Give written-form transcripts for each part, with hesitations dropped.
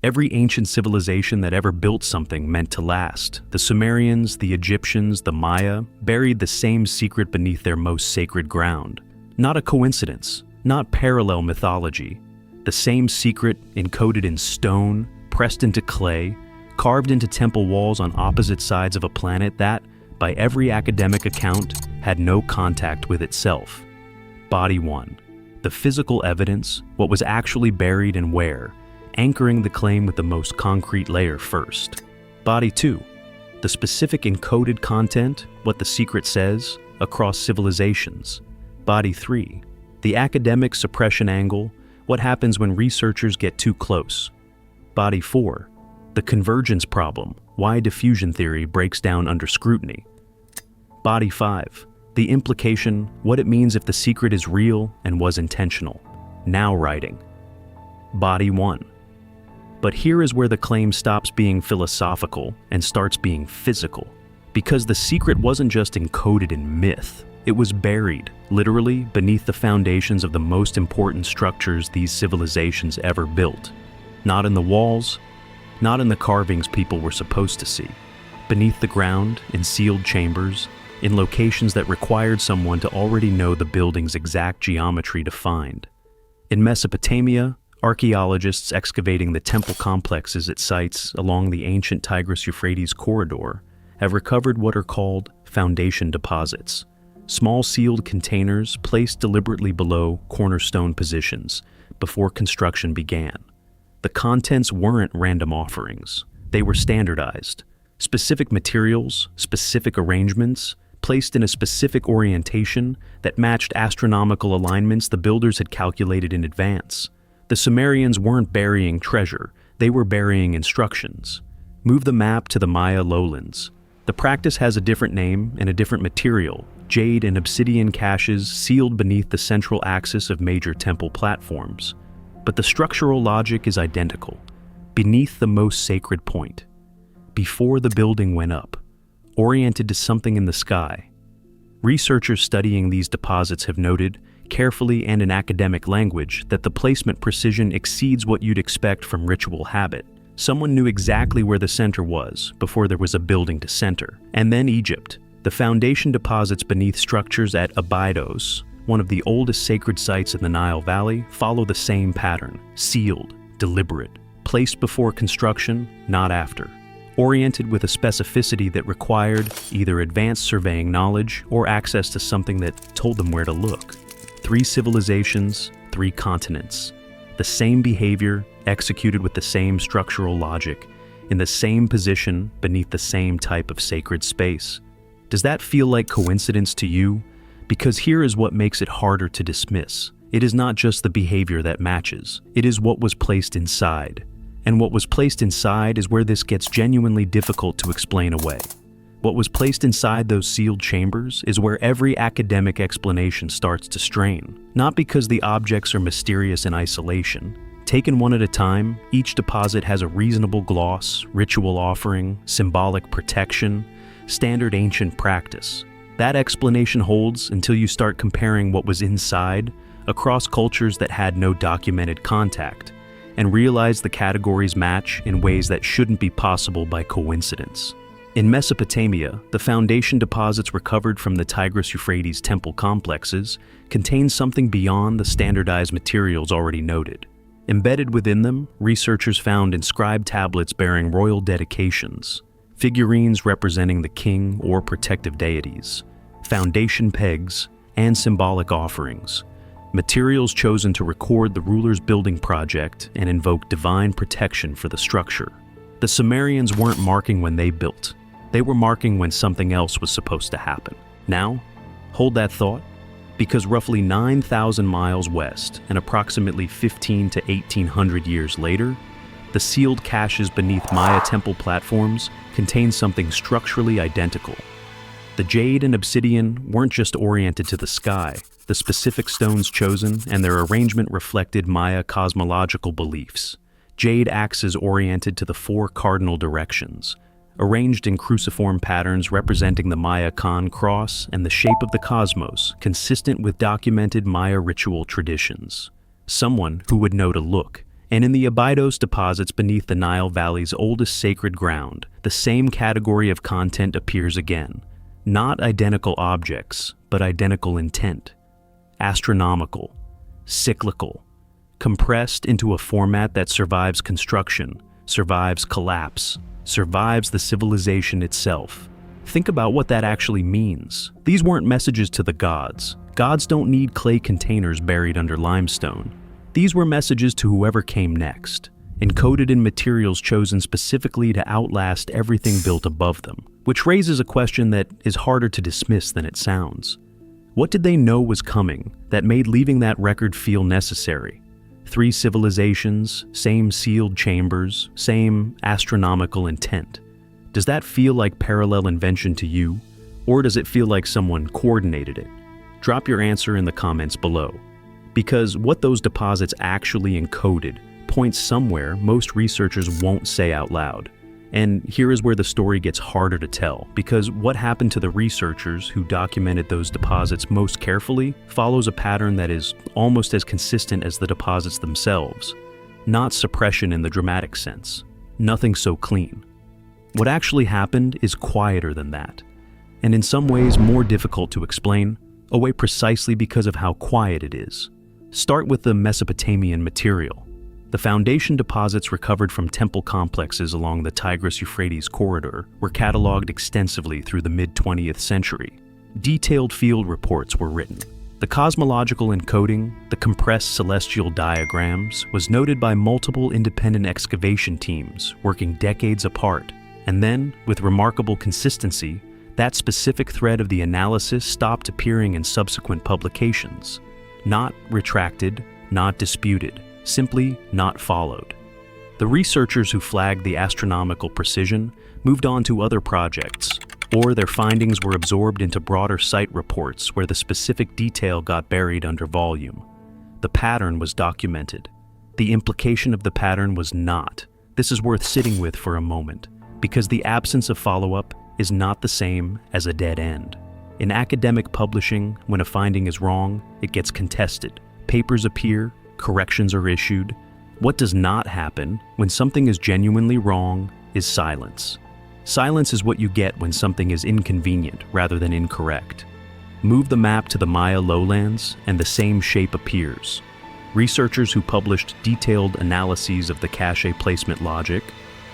Every ancient civilization that ever built something meant to last. The Sumerians, the Egyptians, the Maya buried the same secret beneath their most sacred ground. Not a coincidence, not parallel mythology. The same secret encoded in stone, pressed into clay, carved into temple walls on opposite sides of a planet that, by every academic account, had no contact with itself. Body 1. The physical evidence, what was actually buried and where, anchoring the claim with the most concrete layer first. Body 2. The specific encoded content, what the secret says, across civilizations. Body 3. The academic suppression angle, what happens when researchers get too close. Body 4. The convergence problem, why diffusion theory breaks down under scrutiny. Body 5. The implication, what it means if the secret is real and was intentional. Now writing. Body 1. But here is where the claim stops being philosophical and starts being physical. Because the secret wasn't just encoded in myth, it was buried, literally, beneath the foundations of the most important structures these civilizations ever built. Not in the walls, not in the carvings people were supposed to see. Beneath the ground, in sealed chambers, in locations that required someone to already know the building's exact geometry to find. In Mesopotamia, archaeologists excavating the temple complexes at sites along the ancient Tigris-Euphrates corridor have recovered what are called foundation deposits, small sealed containers placed deliberately below cornerstone positions before construction began. The contents weren't random offerings. They were standardized. Specific materials, specific arrangements, placed in a specific orientation that matched astronomical alignments the builders had calculated in advance. The Sumerians weren't burying treasure, they were burying instructions. Move the map to the Maya lowlands. The practice has a different name and a different material, jade and obsidian caches sealed beneath the central axis of major temple platforms. But the structural logic is identical, beneath the most sacred point, before the building went up, oriented to something in the sky. Researchers studying these deposits have noted, carefully and in academic language, that the placement precision exceeds what you'd expect from ritual habit. Someone knew exactly where the center was before there was a building to center. And then Egypt. The foundation deposits beneath structures at Abydos, one of the oldest sacred sites in the Nile Valley, follow the same pattern, sealed, deliberate, placed before construction, not after. Oriented with a specificity that required either advanced surveying knowledge or access to something that told them where to look. 3 civilizations, 3 continents. The same behavior, executed with the same structural logic, in the same position beneath the same type of sacred space. Does that feel like coincidence to you? Because here is what makes it harder to dismiss. It is not just the behavior that matches, it is what was placed inside. And what was placed inside is where this gets genuinely difficult to explain away. What was placed inside those sealed chambers is where every academic explanation starts to strain. Not because the objects are mysterious in isolation. Taken one at a time, each deposit has a reasonable gloss, ritual offering, symbolic protection, standard ancient practice. That explanation holds until you start comparing what was inside across cultures that had no documented contact, and realize the categories match in ways that shouldn't be possible by coincidence. In Mesopotamia, the foundation deposits recovered from the Tigris-Euphrates temple complexes contain something beyond the standardized materials already noted. Embedded within them, researchers found inscribed tablets bearing royal dedications, figurines representing the king or protective deities, foundation pegs, and symbolic offerings, materials chosen to record the ruler's building project and invoke divine protection for the structure. The Sumerians weren't marking when they built. They were marking when something else was supposed to happen. Now, hold that thought, because roughly 9,000 miles west and approximately 15 to 1,800 years later, the sealed caches beneath Maya temple platforms contain something structurally identical. The jade and obsidian weren't just oriented to the sky. The specific stones chosen and their arrangement reflected Maya cosmological beliefs. Jade axes oriented to the 4 cardinal directions, arranged in cruciform patterns representing the Maya Khan cross and the shape of the cosmos, consistent with documented Maya ritual traditions. Someone who would know to look, And in the Abydos deposits beneath the Nile Valley's oldest sacred ground, the same category of content appears again. Not identical objects, but identical intent. Astronomical, cyclical, compressed into a format that survives construction, survives collapse, survives the civilization itself. Think about what that actually means. These weren't messages to the gods. Gods don't need clay containers buried under limestone. These were messages to whoever came next, encoded in materials chosen specifically to outlast everything built above them, which raises a question that is harder to dismiss than it sounds. What did they know was coming that made leaving that record feel necessary? 3 civilizations, same sealed chambers, same astronomical intent. Does that feel like parallel invention to you, or does it feel like someone coordinated it? Drop your answer in the comments below. Because what those deposits actually encoded points somewhere most researchers won't say out loud. And here is where the story gets harder to tell, because what happened to the researchers who documented those deposits most carefully follows a pattern that is almost as consistent as the deposits themselves. Not suppression in the dramatic sense. Nothing so clean. What actually happened is quieter than that, and in some ways more difficult to explain, away precisely because of how quiet it is. Start with the Mesopotamian material. The foundation deposits recovered from temple complexes along the Tigris-Euphrates corridor were cataloged extensively through the mid-20th century. Detailed field reports were written. The cosmological encoding, the compressed celestial diagrams, was noted by multiple independent excavation teams working decades apart. And then, with remarkable consistency, that specific thread of the analysis stopped appearing in subsequent publications. Not retracted, not disputed, simply not followed. The researchers who flagged the astronomical precision moved on to other projects, or their findings were absorbed into broader site reports where the specific detail got buried under volume. The pattern was documented. The implication of the pattern was not. This is worth sitting with for a moment, because the absence of follow-up is not the same as a dead end. In academic publishing, when a finding is wrong, it gets contested. Papers appear, corrections are issued. What does not happen when something is genuinely wrong is silence. Silence is what you get when something is inconvenient rather than incorrect. Move the map to the Maya lowlands and the same shape appears. Researchers who published detailed analyses of the cache placement logic,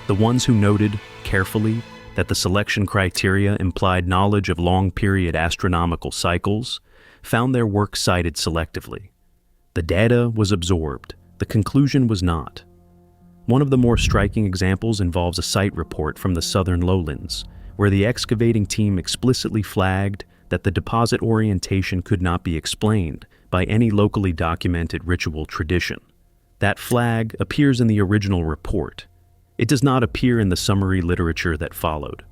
the ones who noted, carefully, that the selection criteria implied knowledge of long-period astronomical cycles, found their work cited selectively. The data was absorbed. The conclusion was not. One of the more striking examples involves a site report from the southern lowlands, where the excavating team explicitly flagged that the deposit orientation could not be explained by any locally documented ritual tradition. That flag appears in the original report. It does not appear in the summary literature that followed.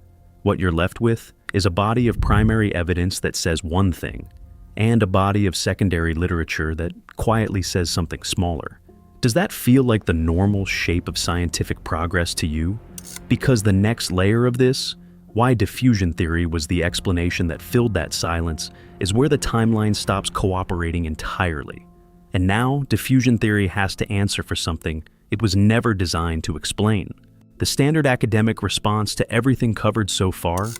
What you're left with is a body of primary evidence that says one thing, and a body of secondary literature that quietly says something smaller. Does that feel like the normal shape of scientific progress to you? Because the next layer of this, why diffusion theory was the explanation that filled that silence, is where the timeline stops cooperating entirely. And now, diffusion theory has to answer for something it was never designed to explain. The standard academic response to everything covered so far,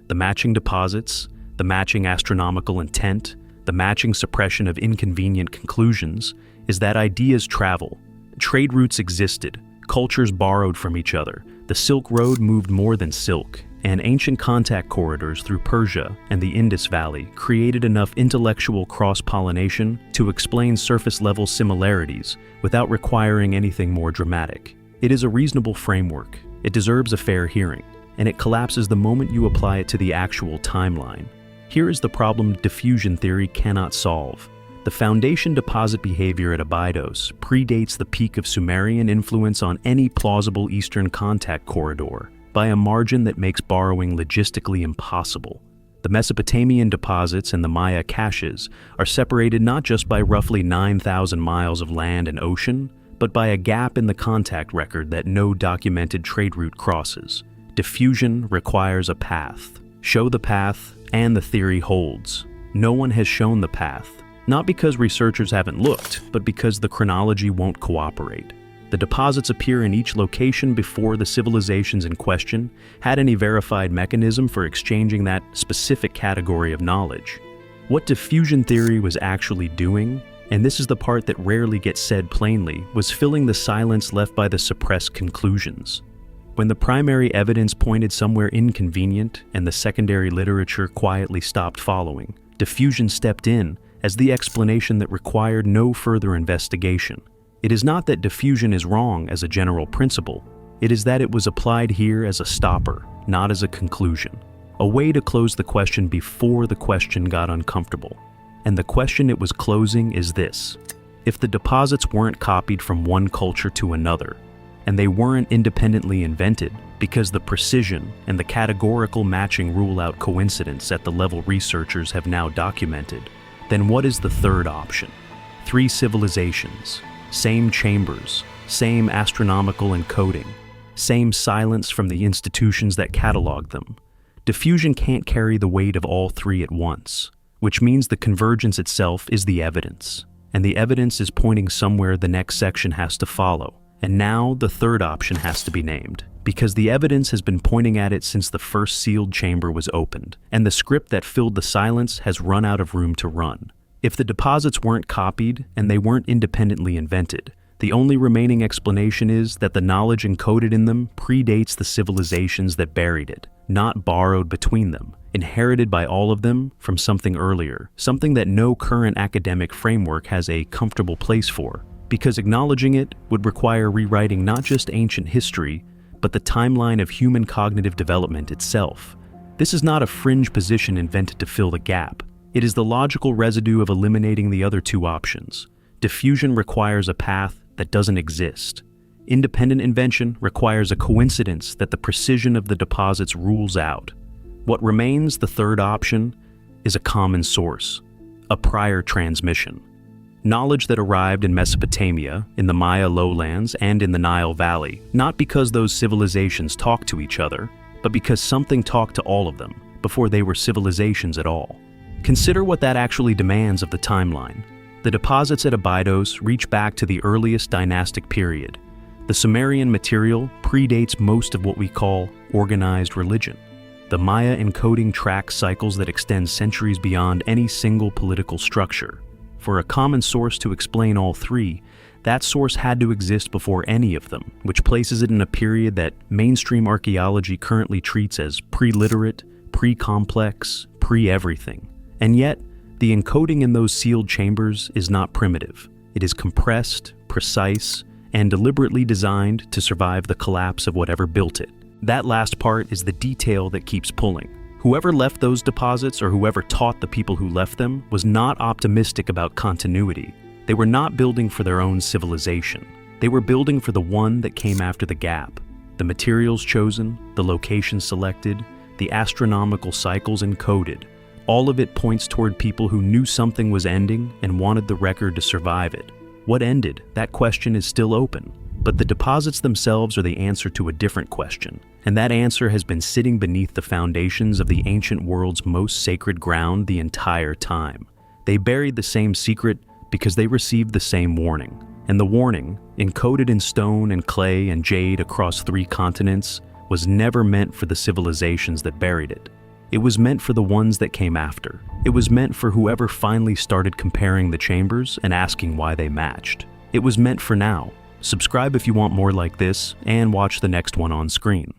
the matching deposits, the matching astronomical intent, the matching suppression of inconvenient conclusions, is that ideas travel. Trade routes existed, cultures borrowed from each other, the Silk Road moved more than silk, and ancient contact corridors through Persia and the Indus Valley created enough intellectual cross-pollination to explain surface-level similarities without requiring anything more dramatic. It is a reasonable framework, it deserves a fair hearing, and it collapses the moment you apply it to the actual timeline. Here is the problem diffusion theory cannot solve. The foundation deposit behavior at Abydos predates the peak of Sumerian influence on any plausible Eastern contact corridor by a margin that makes borrowing logistically impossible. The Mesopotamian deposits and the Maya caches are separated not just by roughly 9,000 miles of land and ocean, but by a gap in the contact record that no documented trade route crosses. Diffusion requires a path. Show the path, and the theory holds. No one has shown the path, not because researchers haven't looked, but because the chronology won't cooperate. The The deposits appear in each location before the civilizations in question had any verified mechanism for exchanging that specific category of knowledge. What diffusion theory was actually doing, and this is the part that rarely gets said plainly, was filling the silence left by the suppressed conclusions. When the primary evidence pointed somewhere inconvenient and the secondary literature quietly stopped following, diffusion stepped in as the explanation that required no further investigation. It is not that diffusion is wrong as a general principle, it is that it was applied here as a stopper, not as a conclusion. A way to close the question before the question got uncomfortable. And the question it was closing is this: if the deposits weren't copied from one culture to another, and they weren't independently invented because the precision and the categorical matching rule out coincidence at the level researchers have now documented, then what is the third option? 3 civilizations, same chambers, same astronomical encoding, same silence from the institutions that catalog them. Diffusion can't carry the weight of all 3 at once, which means the convergence itself is the evidence, and the evidence is pointing somewhere the next section has to follow. And now the third option has to be named, because the evidence has been pointing at it since the first sealed chamber was opened, and the script that filled the silence has run out of room to run. If the deposits weren't copied and they weren't independently invented, the only remaining explanation is that the knowledge encoded in them predates the civilizations that buried it, not borrowed between them, inherited by all of them from something earlier, something that no current academic framework has a comfortable place for, because acknowledging it would require rewriting not just ancient history, but the timeline of human cognitive development itself. This is not a fringe position invented to fill the gap. It is the logical residue of eliminating the other 2 options. Diffusion requires a path that doesn't exist. Independent invention requires a coincidence that the precision of the deposits rules out. What remains, the third option, is a common source, a prior transmission. Knowledge that arrived in Mesopotamia, in the Maya lowlands, and in the Nile Valley, not because those civilizations talked to each other, but because something talked to all of them before they were civilizations at all. Consider what that actually demands of the timeline. The deposits at Abydos reach back to the earliest dynastic period. The Sumerian material predates most of what we call organized religion. The Maya encoding tracks cycles that extend centuries beyond any single political structure. For a common source to explain all 3, that source had to exist before any of them, which places it in a period that mainstream archaeology currently treats as pre-literate, pre-complex, pre-everything. And yet, the encoding in those sealed chambers is not primitive. It is compressed, precise, and deliberately designed to survive the collapse of whatever built it. That last part is the detail that keeps pulling. Whoever left those deposits, or whoever taught the people who left them, was not optimistic about continuity. They were not building for their own civilization. They were building for the one that came after the gap. The materials chosen, the location selected, the astronomical cycles encoded, all of it points toward people who knew something was ending and wanted the record to survive it. What ended? That question is still open. But the deposits themselves are the answer to a different question, and that answer has been sitting beneath the foundations of the ancient world's most sacred ground the entire time. They buried the same secret because they received the same warning, and the warning, encoded in stone and clay and jade across 3 continents, was never meant for the civilizations that buried it. It was meant for the ones that came after. It was meant for whoever finally started comparing the chambers and asking why they matched. It was meant for now. Subscribe if you want more like this, and watch the next one on screen.